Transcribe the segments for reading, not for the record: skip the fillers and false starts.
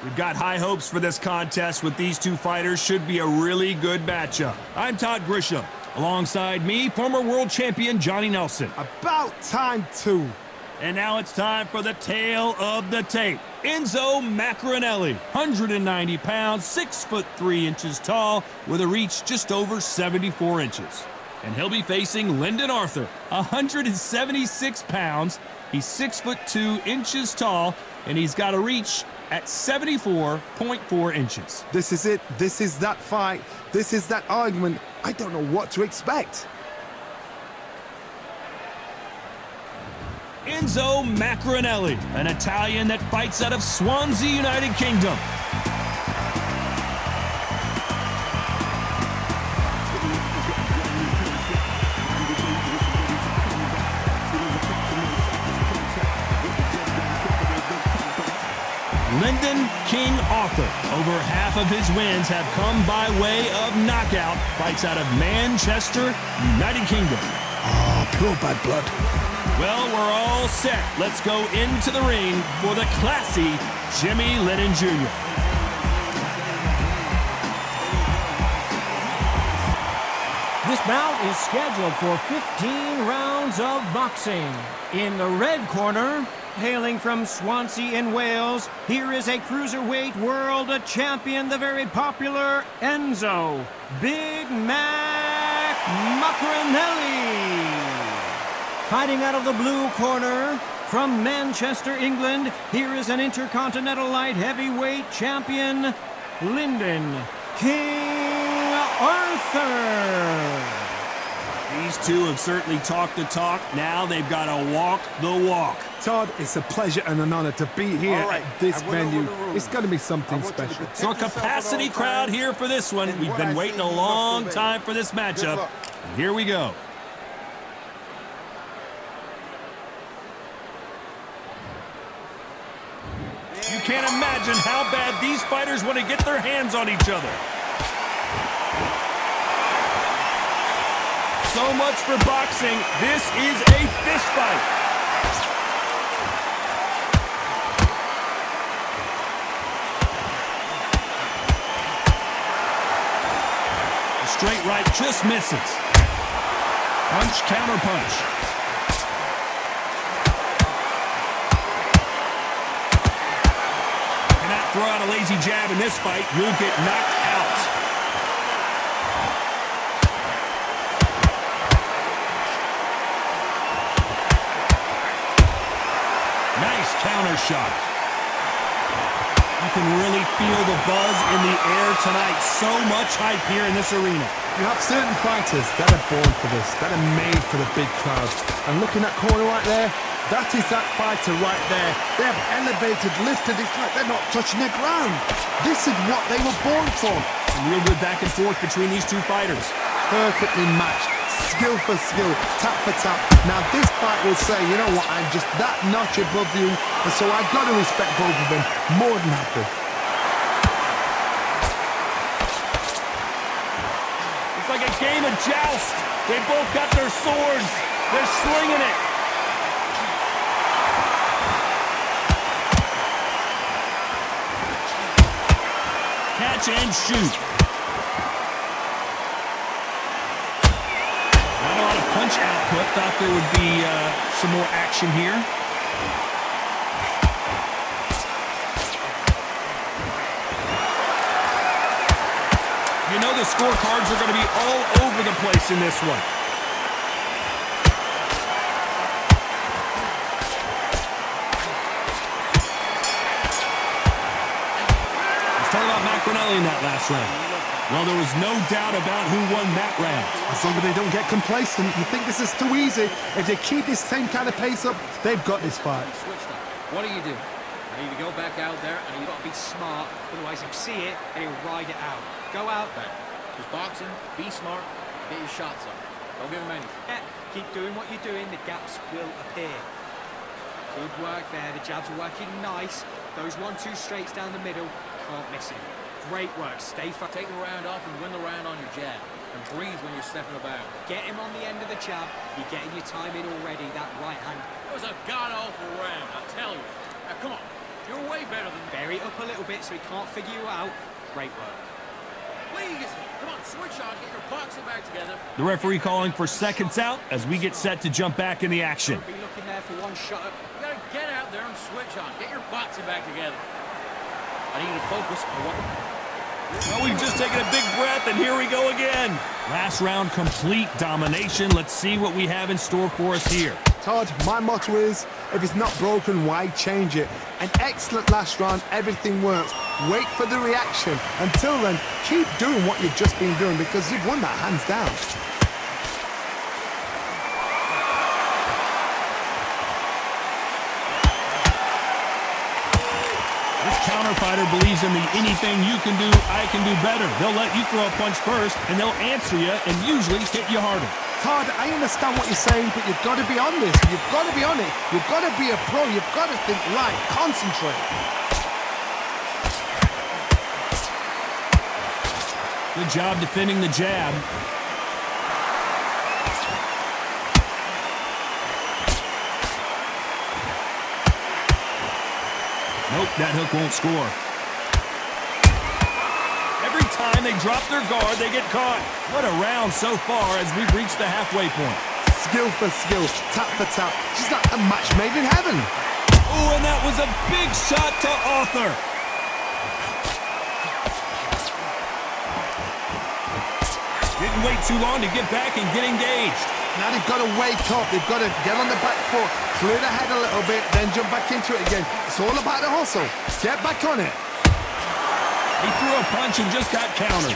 We've got high hopes for this contest with these two fighters. Should be a really good matchup. I'm Todd Grisham. Alongside me, former world champion Johnny Nelson. About time, too. And now it's time for the tale of the tape. Enzo Maccarinelli, 190 pounds, 6'3" tall, with a reach just over 74 inches. And he'll be facing Lyndon Arthur, 176 pounds. He's 6'2" tall, and he's got a reach at 74.4 inches. This is it. This is that fight. This is that argument. I don't know what to expect. Enzo Maccarinelli, an Italian that fights out of Swansea, United Kingdom. Lyndon King Arthur. Over half of his wins have come by way of knockout. Fights out of Manchester, United Kingdom. Oh, pure bad blood. Well, we're all set. Let's go into the ring for the classy Jimmy Lyndon Jr. This bout is scheduled for 15 rounds of boxing. In the red corner, hailing from Swansea in Wales, here is a cruiserweight world champion, the very popular Enzo Big Mac Maccarinelli. Fighting out of the blue corner, from Manchester, England, here is an Intercontinental Light Heavyweight champion, Lyndon King Arthur. These two have certainly talked the talk. Now they've got to walk the walk. Todd, it's a pleasure and an honor to be here at this venue. It's going to be something special. So a capacity crowd here for this one. We've been waiting a long time for this matchup. And here we go. You can't imagine how bad these fighters want to get their hands on each other. So much for boxing. This is a fist fight. The straight right just misses. Punch, counter punch. Cannot throw out a lazy jab in this fight. You'll get knocked out. Nice counter shot. You can really feel the buzz in the air tonight. So much hype here in this arena. You have certain fighters that are born for this, that are made for the big crowds. And looking at corner right there, that is that fighter right there. They have elevated, lifted. It's like they're not touching the ground. This is what they were born for. Some real good back and forth between these two fighters. Perfectly matched. Skill for skill, tap for tap. Now this fight will say, you know what, I'm just that notch above you, and so I've got to respect both of them more than happy. It's like a game of joust. They both got their swords. They're slinging it. Catch and shoot. Punch output. Thought there would be some more action here. You know the scorecards are going to be all over the place in this one. Let's talk about Maccarinelli in that last round. Well, there was no doubt about who won that round. As long as they don't get complacent, you think this is too easy. If they keep this same kind of pace up, they've got this fight. What do? You need to go back out there and you've got to be smart. Otherwise, he'll see it and he'll ride it out. Go out there. Just boxing, be smart, get your shots up. Don't give him anything. Yeah, keep doing what you're doing. The gaps will appear. Good work there. The jabs are working nice. Those 1-2 straights down the middle. Can't miss him. Great work. Stay fast. Take the round off and win the round on your jab. And breathe when you're stepping about. Get him on the end of the jab. You're getting your time in already. That right hand. It was a god-awful round, I tell you. Now, come on. You're way better than that. Bury it up a little bit so he can't figure you out. Great work. Please, come on, switch on, get your boxing back together. The referee calling for seconds out as we get set to jump back in the action. Don't be looking there for one shot. You gotta get out there and switch on, get your boxing back together. I need you to focus on what... Well, we've just taken a big breath, and here we go again. Last round, complete domination. Let's see what we have in store for us here. Todd, my motto is, if it's not broken, why change it? An excellent last round, everything works. Wait for the reaction. Until then, keep doing what you've just been doing because you've won that hands down. This counter fighter believes in the anything you can do, I can do better. They'll let you throw a punch first, and they'll answer you and usually hit you harder. Todd, I understand what you're saying, but you've got to be on this. You've got to be on it. You've got to be a pro. You've got to think right. Concentrate. Good job defending the jab. Nope, that hook won't score. Every time they drop their guard, they get caught. What a round so far as we've reached the halfway point. Skill for skill, tap for tap. Just like a match made in heaven. Oh, and that was a big shot to Arthur. Didn't wait too long to get back and get engaged. Now they've got to wake up. They've got to get on the back foot, clear the head a little bit, then jump back into it again. It's all about the hustle. Get back on it. He threw a punch and just got countered.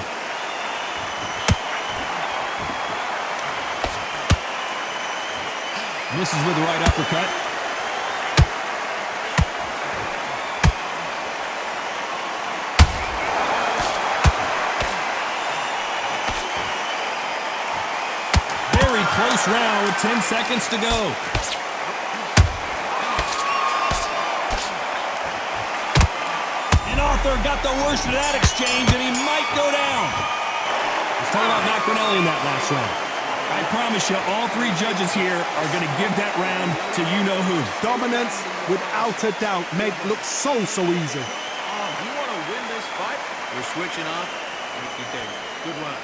Misses with the right uppercut. Very close round with 10 seconds to go. Arthur got the worst of that exchange, and he might go down. Let's talk about Maccarinelli in that last round. I promise you, all three judges here are going to give that round to you-know-who. Dominance, without a doubt, made it look so easy. You want to win this fight? You're switching off. You do. Good work.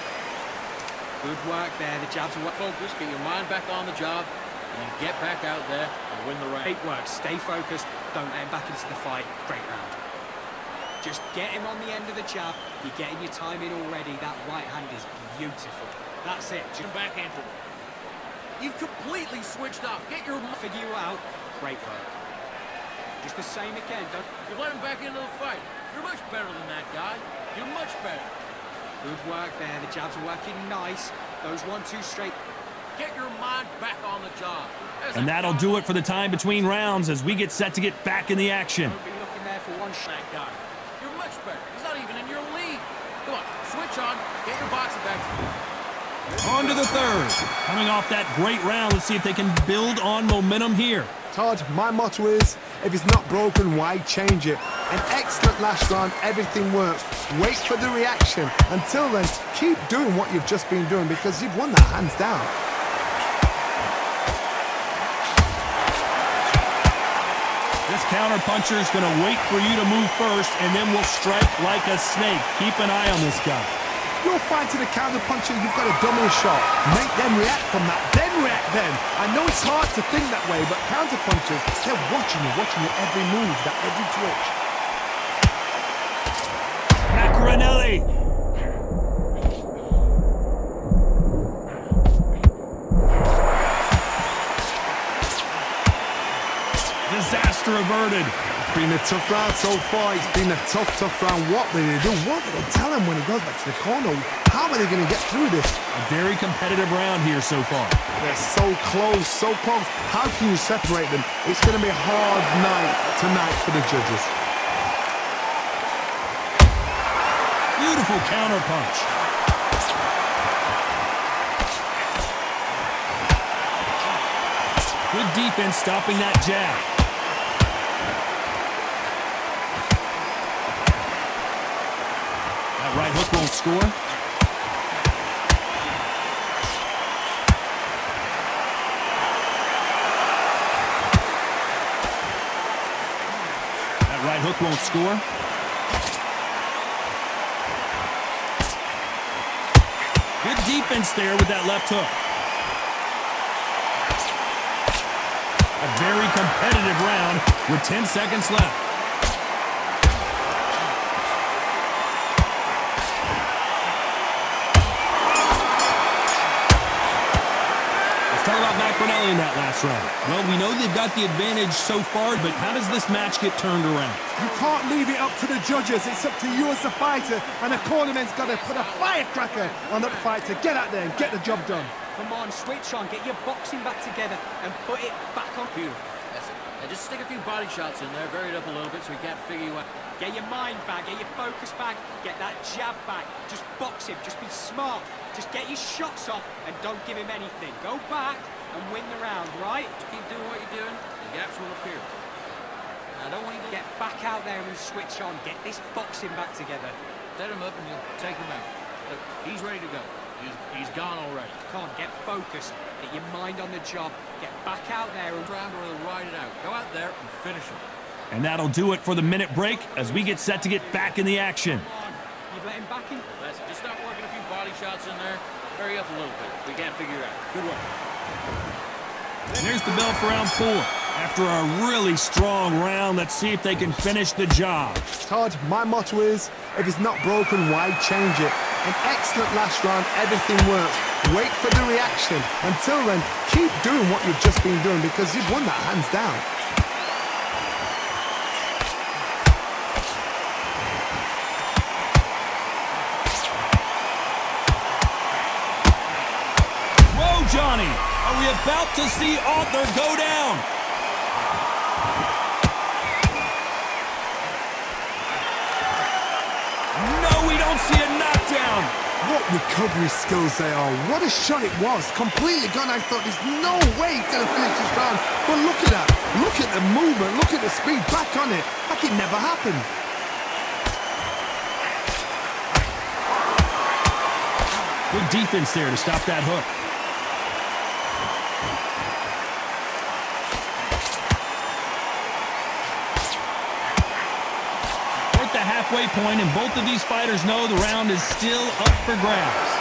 Good work there. The jabs are Focus, get your mind back on the job, and then get back out there and win the round. great work. Stay focused. Don't let him back into the fight. Great round. Just get him on the end of the jab. You're getting your time in already. That right hand is beautiful. That's it. Just back into it. You've completely switched off. Get your... Figure you out. Great work. Just the same again. Don't... You've let him back into the fight. You're much better than that guy. You're much better. Good work there. The jabs are working nice. Those 1-2 straight. Get your mind back on the job. And that'll do it for the time between rounds as we get set to get back in the action. Don't be looking there for one shot. That guy. You're much better. He's not even in your league. Come on, switch on. Get your boxing back. On to the third. Coming off that great round, let's see if they can build on momentum here. Todd, my motto is, if it's not broken, why change it? An excellent last round, everything works. Wait for the reaction. Until then, keep doing what you've just been doing because you've won that hands down. This counter-puncher is going to wait for you to move first, and then will strike like a snake. Keep an eye on this guy. You're fighting a counter-puncher, you've got to dummy a shot. Make them react from that, then react then. I know it's hard to think that way, but counter-punchers, they're watching your every move, that every twitch. Maccarinelli. Disaster averted. It's been a tough round so far. It's been a tough round. What will they do? What will they tell him when he goes back to the corner? How are they going to get through this? A very competitive round here so far. They're so close, so close. How can you separate them? It's going to be a hard night tonight for the judges. Beautiful counter punch. Good defense stopping that jab. That right hook won't score. That right kick won't score. Good defense there with that left hook. A very competitive round with 10 seconds left. Talk about Maccarinelli in that last round. Well, we know they've got the advantage so far, but how does this match get turned around? You can't leave it up to the judges. It's up to you as the fighter, and the cornerman's got to put a firecracker on that fighter. Get out there and get the job done. Come on, switch on. Get your boxing back together and put it back on. Beautiful. That's it. And just stick a few body shots in there, vary it up a little bit so he can't figure you out. Get your mind back, get your focus back, get that jab back. Just box him, just be smart. Just get your shots off and don't give him anything. Go back and win the round, right? Keep doing what you're doing, the gaps will appear. I don't want you to Get back out there and switch on. Get this boxing back together. set him up and you'll take him out. Look, he's ready to go. He's gone already. Come on, get focused. Get your mind on the job. Get back out there and Round or he'll ride it out. Go out there and finish him. And that'll do it for the minute break as we get set to get back in the action. come on. You've let him back in. That's it. Just start working a few body shots in there. Hurry up a little bit. We can't figure it out. Good work. And there's the bell for round 4. After a really strong round, let's see if they can finish the job. Todd, my motto is, if it's not broken, why change it? An excellent last round, everything works. Wait for the reaction. Until then, keep doing what you've just been doing because you've won that hands down. Whoa, Johnny! Are we about to see Arthur go down? No, we don't see a knockdown. What recovery skills they are. What a shot it was. Completely gone. I thought there's no way he's going to finish this round. But look at that. Look at the movement. Look at the speed. Back on it. Like it never happened. Good defense there to stop that hook. We're at the halfway point, and both of these fighters know the round is still up for grabs.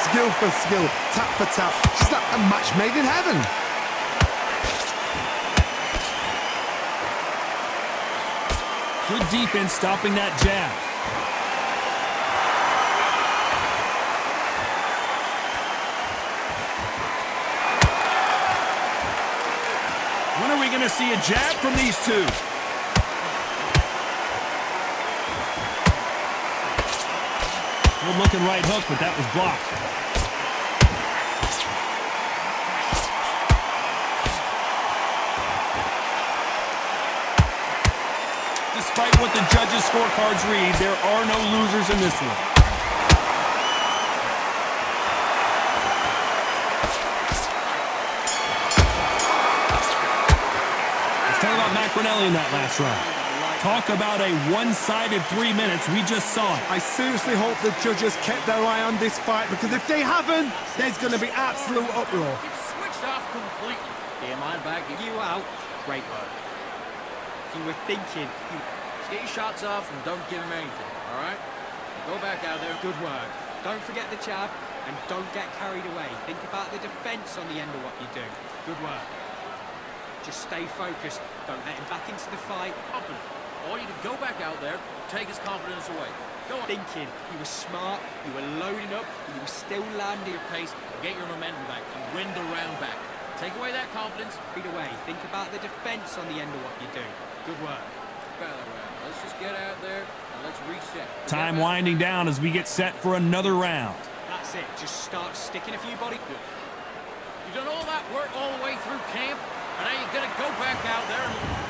Skill for skill. Tap for tap. Just like a match made in heaven. Good defense stopping that jab. When are we going to see a jab from these two? Good looking right hook, but that was blocked. Despite what the judges' scorecards read, there are no losers in this one. Let's talk about Maccarinelli in that last round. Talk about a one-sided 3 minutes. We just saw it. I seriously hope the judges kept their eye on this fight because if they haven't, there's going to be absolute uproar. It's switched off completely. Get your mind back. You out. Great work. You were thinking. Just get your shots off and don't give him anything, all right? Go back out there. Good work. Don't forget the jab and don't get carried away. Think about the defense on the end of what you're doing. Good work. Just stay focused. Don't let him back into the fight. Confident. I want you to go back out there, take his confidence away. Go on. Thinking. You were smart. You were loading up. You were still landing. Your pace, get your momentum back, and win the round back. Take away that confidence. Feet away. Think about the defense on the end of what you're doing. Good work. Let's just get out there and let's reset. Time winding down as we get set for another round. That's it. Just start sticking a few body. You've done all that work all the way through camp, and now you're going to go back out there and...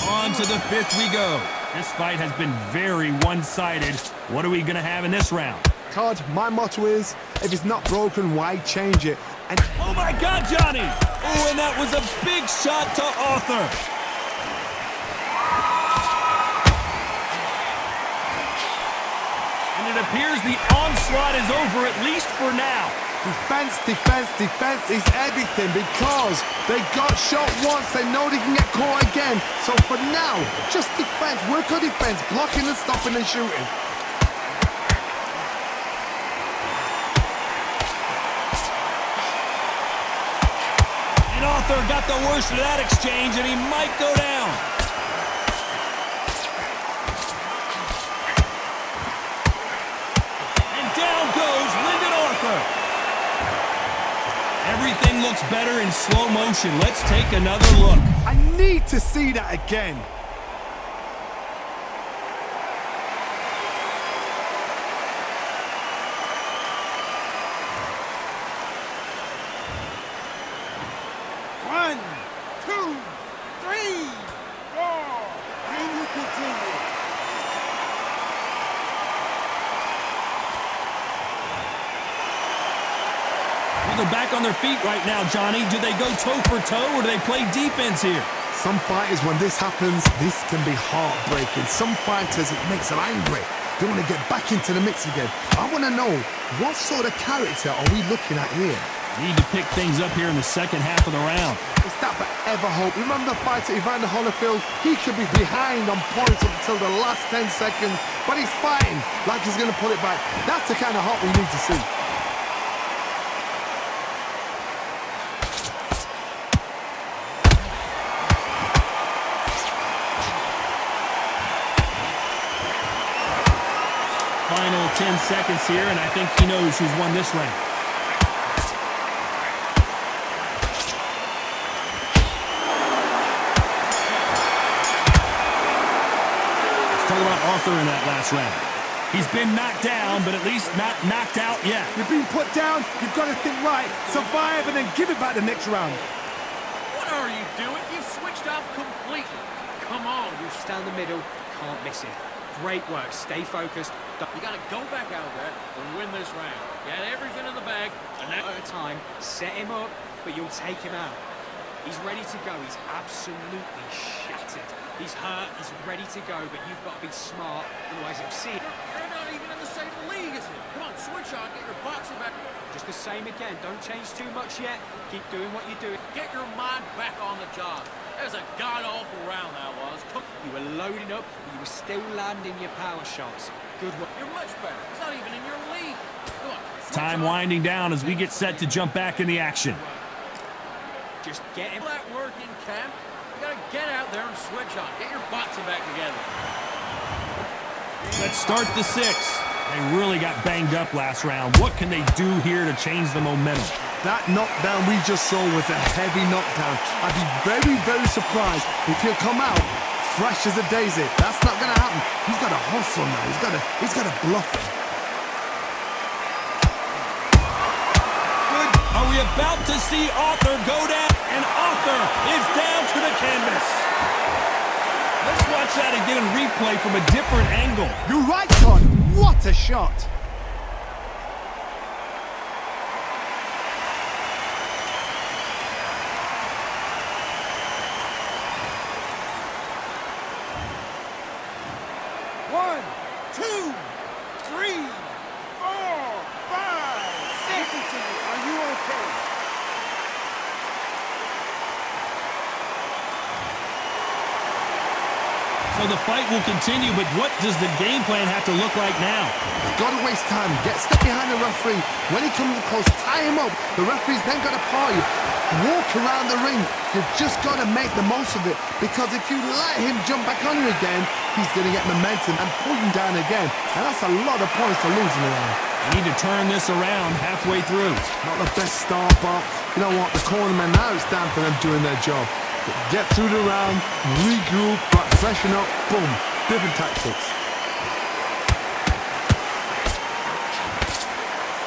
On to the 5th we go. This fight has been very one-sided. What are we going to have in this round? Todd, my motto is, if it's not broken, why change it? And Oh my God, Johnny! Oh, and that was a big shot to Arthur. And it appears the onslaught is over, at least for now. Defense, defense, defense is everything because they got shot once. They know they can get caught again. So for now, just defense. Work on defense. Blocking and stopping and shooting. And Arthur got the worst of that exchange, and he might go down. And down goes Lyndon Arthur. Everything looks better in slow motion. Let's take another look. I need to see that again. One, two, three, four. Can you continue? Well, they're back on their feet right now, Johnny. Do they go toe for toe or do they play defense here? Some fighters, when this happens, this can be heartbreaking. Some fighters, it makes them angry. They want to get back into the mix again. I want to know, what sort of character are we looking at here? Need to pick things up here in the second half of the round. Is that forever hope? Remember the fighter Evander Holyfield? He could be behind on points up until the last 10 seconds, but he's fighting like he's going to pull it back. That's the kind of hope we need to see. Final 10 seconds here, and I think he knows who's won this round. Let's talk about Arthur in that last round. He's been knocked down, but at least not knocked out yet. You've been put down, you've got to think right, survive, and then give it back the next round. What are you doing? You've switched off completely. Come on. You stand in the middle, can't miss it. Great work, stay focused. You got to go back out there and win this round. You had everything in the bag, and now... At a time, set him up, but you'll take him out. He's ready to go. He's absolutely shattered. He's hurt. He's ready to go, but you've got to be smart, otherwise he'll see it. You're not even in the same league as him. Come on, switch on, get your boxing back. Just the same again. Don't change too much yet. Keep doing what you're doing. Get your mind back on the job. That was a god-awful round, that was. You were loading up, but you were still landing your power shots. Good work. You're much better. He's not even in your league. Come on. switch Time on. winding down as we get set to jump back in the action. Just get him. All that work in camp, you gotta get out there and switch on. Get your boxing back together. Let's start the sixth. They really got banged up last round. What can they do here to change the momentum? That knockdown we just saw was a heavy knockdown. I'd be very, very surprised if he'll come out fresh as a daisy. That's not going to happen. He's got to hustle now. He's got to bluff him. Good. Are we about to see Arthur go down? And Arthur is down to the canvas. Let's watch that again in replay from a different angle. You're right, Todd. What a shot. One, two, three, four, five, six. Are you okay? So the fight will continue, but what does the game plan have to look like now? You've got to waste time. Step behind the referee. When he comes close, tie him up. The referee's then got to paw you. Walk around the ring. You've just got to make the most of it, because if you let him jump back on you again, he's going to get momentum and pull you down again. And that's a lot of points to lose in the round. We need to turn this around halfway through. Not the best start, but you know what? The cornermen, now it's time for them doing their job. Get through the round, regroup, freshen up, boom. Different tactics.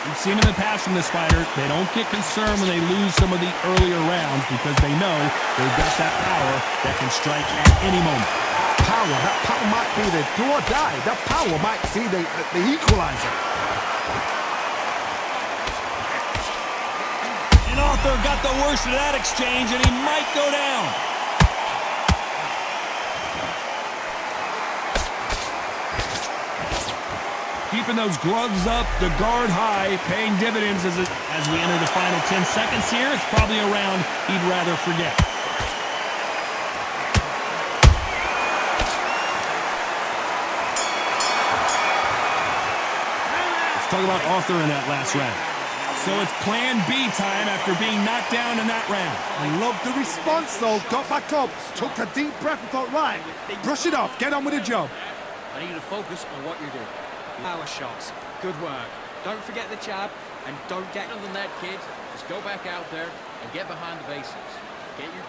We've seen in the past from this fighter, they don't get concerned when they lose some of the earlier rounds because they know they've got that power that can strike at any moment. That power might be the do or die. That power might be the equalizer. And Arthur got the worst of that exchange, and he might go down. Keeping those gloves up, the guard high, paying dividends as we enter the final 10 seconds here. It's probably a round he'd rather forget. Let's talk about Arthur in that last round. So it's plan B time after being knocked down in that round. I love the response, though. Got back up, took a deep breath and thought, right, brush it off, get on with the job. I need you to focus on what you're doing. Power shots. Good work. Don't forget the jab, and don't get... Other than that, kids, just go back out there and get behind the basics. Get your...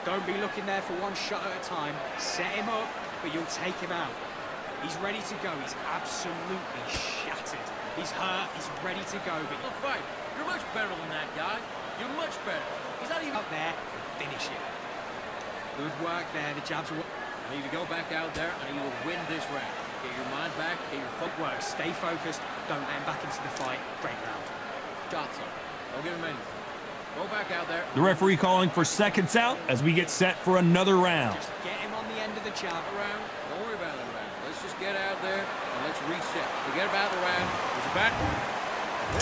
Don't be looking there for one shot at a time. Set him up, but you'll take him out. He's ready to go. He's absolutely shattered. He's hurt. He's ready to go. But The fight. You're much better than that guy. You're much better. He's not even... out there, finish it. Good work there. The jabs are... I need you to go back out there and you will win this round. Get your mind back, get your Footwork. Stay focused. Don't let him back into the fight. Great round. shots up. Don't give him anything. Go back out there. The referee calling for seconds out as we get set for another round. Just get him on the end of the jab. Round. Don't worry about the round. Let's just get out there and let's reset. Forget about the round. It's about...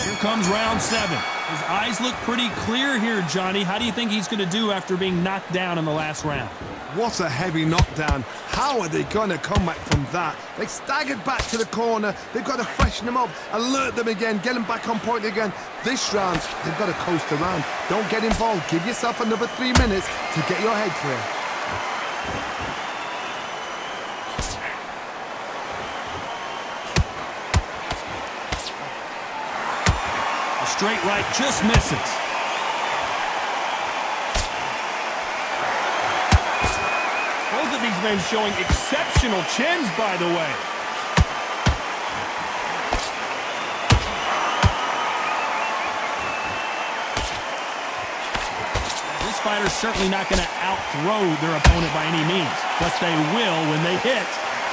Here comes round 7. His eyes look pretty clear here, Johnny. How do you think he's going to do after being knocked down in the last round? What a heavy knockdown. How are they going to come back from that? They staggered back to the corner. They've got to freshen them up, alert them again, get them back on point again. This round, they've got to coast around. Don't get involved. Give yourself another 3 minutes to get your head clear. A straight right just misses. Both of these men showing exceptional chins, by the way. This fighter's certainly not going to out-throw their opponent by any means, but they will, when they hit,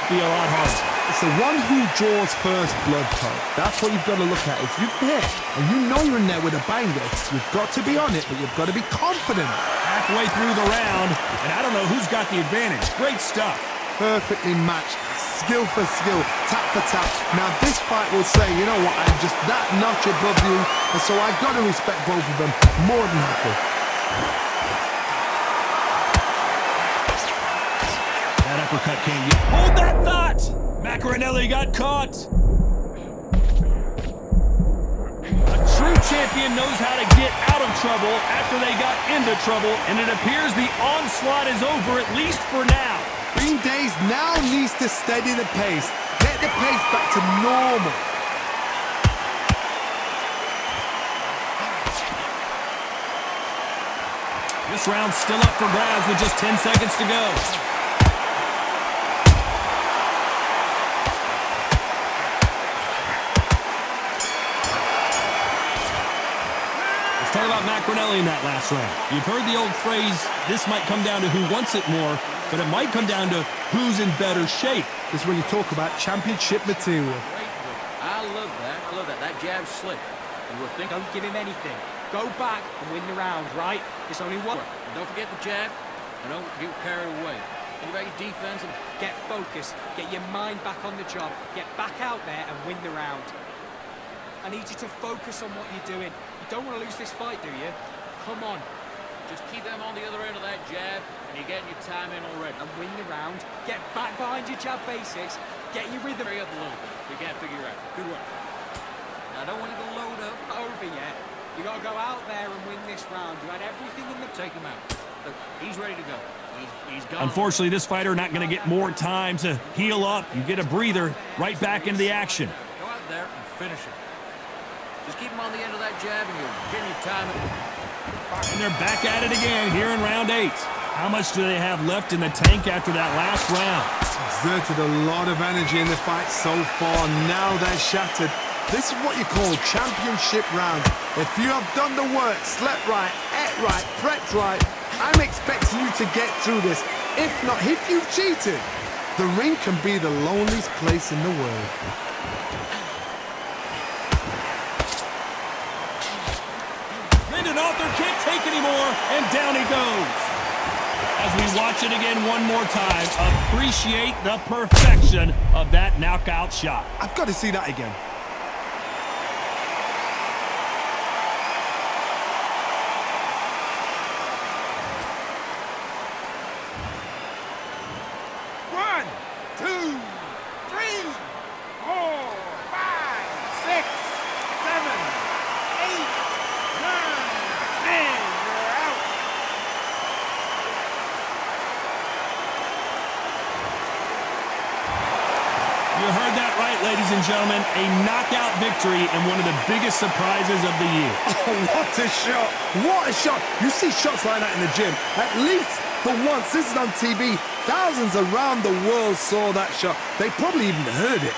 be a lot harder. It's the one who draws first blood, Todd. That's what you've got to look at. If you hit and you know you're in there with a banger, you've got to be on it, but you've got to be confident. Halfway through the round, and I don't know who's got the advantage. Great stuff. Perfectly matched, skill for skill, tap for tap. Now this fight will say, you know what, I'm just that notch above you, and so I've got to respect both of them more than happy. That uppercut can't get... Hold that thought! Maccarinelli got caught. A true champion knows how to get out of trouble after they got into trouble, and it appears the onslaught is over, at least for now. Green Days now needs to steady the pace, get the pace back to normal. This round's still up for grabs with just 10 seconds to go. Talk about Maccarinelli in that last round. You've heard the old phrase, this might come down to who wants it more, but it might come down to who's in better shape. This is when you talk about championship material. Great. I love that. I love that. That jab's slick. You will think... Don't give him anything. Go back and win the round, right? It's only one. And don't forget the jab, and don't get carried away. Think about your defense and... Get focused. Get your mind back on the job. Get back out there and win the round. I need you to focus on what you're doing. You don't want to lose this fight, do you? Come on. Just keep them on the other end of that jab, and you're getting your time in already. And win the round. Get back behind your jab basics. Get your rhythm. Hurry up a little bit. You can't figure out. Good work. Now, I don't want you to load up. Not over yet. You got to go out there and win this round. You had everything in the... Take him out. Look, he's ready to go. He's gone. Unfortunately, this fighter not going to get more time to heal up and get a breather right back into the action. Go out there and finish him. Just keep him on the end of that jab, and you're getting your time. And they're back at it again here in round 8. How much do they have left in the tank after that last round? Exerted a lot of energy in the fight so far. Now they're shattered. This is what you call championship round. If you have done the work, slept right, ate right, prepped right, I'm expecting you to get through this. If not, if you've cheated, the ring can be the loneliest place in the world. Lyndon Arthur can't take anymore, and down he goes. as we watch it again one more time, appreciate the perfection of that knockout shot. I've got to see that again. One, two, three, four, five, six, seven, eight, nine, and you're out. You heard that right, ladies and gentlemen. A knockout victory and one of the biggest surprises of the year. Oh, what a shot! What a shot! You see shots like that in the gym. At least for once, this is on TV. Thousands around the world saw that shot. They probably even heard it.